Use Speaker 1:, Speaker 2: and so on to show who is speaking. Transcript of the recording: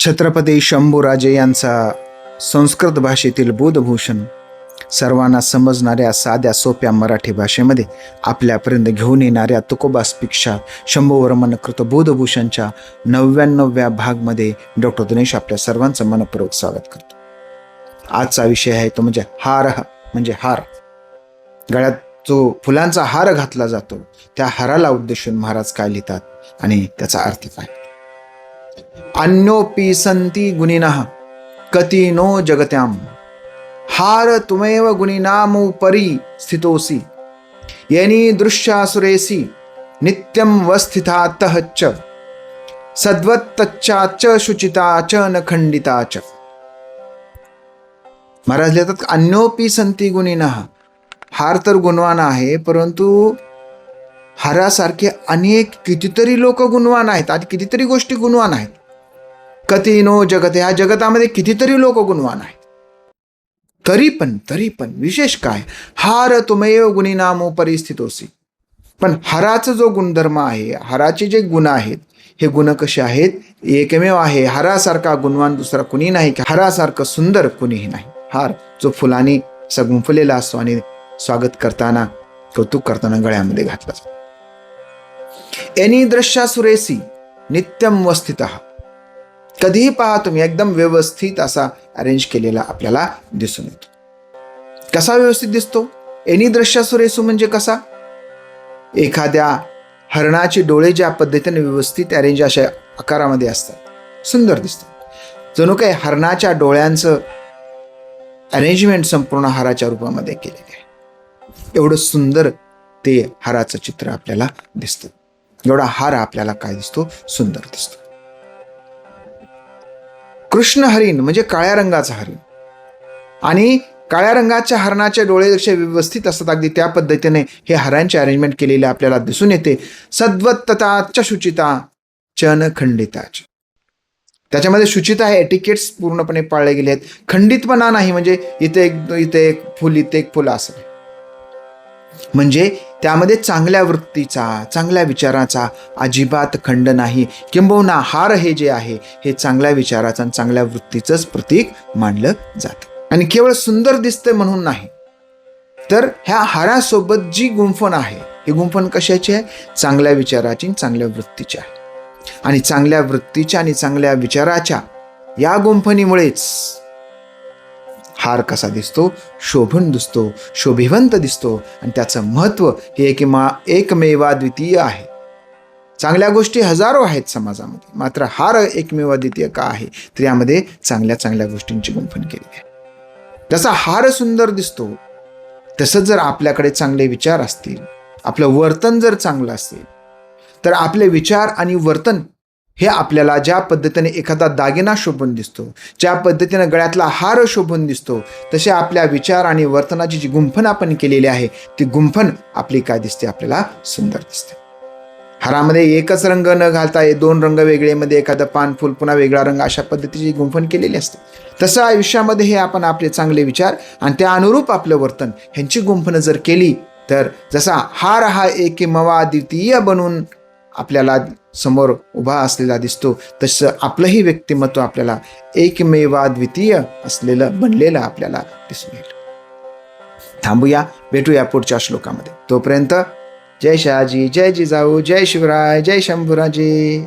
Speaker 1: छत्रपती शंभूराजे यांचा संस्कृत भाषेतील बोधभूषण सर्वांना समजणाऱ्या साध्या सोप्या मराठी भाषेमध्ये आपल्यापर्यंत घेऊन येणाऱ्या तुकोबासपेक्षा शंभूवर्मन कृत बोधभूषणच्या 99व्या भागमध्ये डॉक्टर दिनेश आपल्या सर्वांचं मनपूर्वक स्वागत करतो. आजचा विषय आहे तो म्हणजे हार, म्हणजे हार. गळ्यात जो फुलांचा हार घातला जातो त्या हाराला उद्देशून महाराज काय लिहितात आणि त्याचा अर्थ काय. अन्योपी संती गुणिनः कति नो जगत्याम हार तुमेव गुणिनामुपरि स्थितोसि येनी दृश्यासुरेसी नित्यं वस्थितातः च सद्वत्तच्चा च शुचिता च न खंडिता च. महाराज लिहितात अन्योपी संती गुणिनः. हार तर गुणवान आहे, परंतु हारासारखे अनेक कितीतरी लोक गुणवान आहेत आणि कितीतरी गोष्टी गुणवान आहेत. कति नो जगत, ह्या जगतामध्ये कितीतरी लोक गुणवान आहेत. तरी पण विशेष काय, हार तुमेव गुणिनामो परिस्थितोसी. पण हाराचा जो गुणधर्म आहे, हाराचे जे गुण आहेत, हे गुण कसे आहेत, एकमेव आहे. हारासारखा गुणवान दुसरा कुणी नाही, हारासारखं सुंदर कुणीही नाही. हार जो फुलांनी गुंफलेला असतो आणि स्वागत करताना, कौतुक करताना गळ्यामध्ये घातला जातो. एनी दृश्या सुरेसी नित्यम वस्थितः. कधीही पहा तुम्ही, एकदम व्यवस्थित असा अरेंज केलेला आपल्याला दिसून येतो. कसा व्यवस्थित दिसतो? एनी दृश्या सुरेसू म्हणजे कसा? एखाद्या हरणाचे डोळे ज्या पद्धतीने व्यवस्थित अरेंज अशा आकारामध्ये असतात, सुंदर दिसतात. जणू काही हरणाच्या डोळ्यांचं अरेंजमेंट संपूर्ण हाराच्या रूपामध्ये केलेले आहे. एवढं सुंदर ते हाराचं चित्र आपल्याला दिसतं. एवढा हार आपल्याला काय दिसतो? सुंदर दिसतो. कृष्ण हरिण म्हणजे काळ्या रंगाचा हरिण, आणि काळ्या रंगाच्या हरणाचे डोळे जसे व्यवस्थित असतात, अगदी त्या पद्धतीने हे हारांचे अरेंजमेंट केलेले आपल्याला दिसून येते. सद्वत्तता च शुचिता च न खंडिता. त्याच्यामध्ये शुचिता हे एटिकेट्स पूर्णपणे पाळले गेले आहेत. खंडितपणा नाही, म्हणजे इथे एक फुल, इथे एक फुल असं. म्हणजे त्यामध्ये चांगल्या वृत्तीचा, चांगल्या विचाराचा अजिबात खंड नाही. किंबहुना हार हे जे आहे, हे चांगल्या विचाराचं आणि चांगल्या वृत्तीचंच प्रतीक मानलं जातं. आणि केवळ सुंदर दिसते म्हणून नाही, तर ह्या हारासोबत जी गुंफण आहे, ही गुंफण कशाची आहे? चांगल्या विचाराची, चांगल्या वृत्तीची आहे. आणि चांगल्या वृत्तीच्या आणि चांगल्या विचाराच्या या गुंफणीमुळेच हार कसा दिसतो? शोभून दिसतो, शोभिवंत दिसतो. आणि त्याचं महत्व हे एकमेवाद्वितीय आहे. चांगल्या गोष्टी हजारो आहेत समाजामध्ये, मात्र हार एकमेवाद्वितीय का आहे? तर यामध्ये चांगल्या चांगल्या गोष्टींची गुंफण केली आहे. जसा हार सुंदर दिसतो, तसंच जर आपल्याकडे चांगले विचार असतील, आपलं वर्तन जर चांगलं असेल, तर आपले विचार आणि वर्तन हे आपल्याला ज्या पद्धतीने एखादा दागिना शोभून दिसतो, ज्या पद्धतीने गळ्यातला हार शोभून दिसतो, तसे आपल्या विचार आणि वर्तनाची जी गुंफण आपण केलेली आहे, ती गुंफण आपली काय दिसते? आपल्याला सुंदर दिसते. हारामध्ये एकच रंग न घालता 2 रंग वेगळे, मध्ये एखादं पान फुल, पुन्हा वेगळा रंग, अशा पद्धतीची गुंफण केलेली असते. तसं आयुष्यामध्ये हे आपण आपले चांगले विचार आणि त्या अनुरूप आपलं वर्तन ह्यांची गुंफण जर केली, तर जसा हार हा एकमेवाद्वितीय बनून आपल्याला समोर उभा असलेला दिसतो, तसं आपलंही व्यक्तिमत्व आपल्याला एकमेवाद्वितीय असलेलं, बनलेलं आपल्याला दिसून येईल. थांबूया, भेटूया पुढच्या श्लोकामध्ये. तोपर्यंत जय शहाजी, जय जिजाऊ, जय शिवराय, जय शंभूराजे.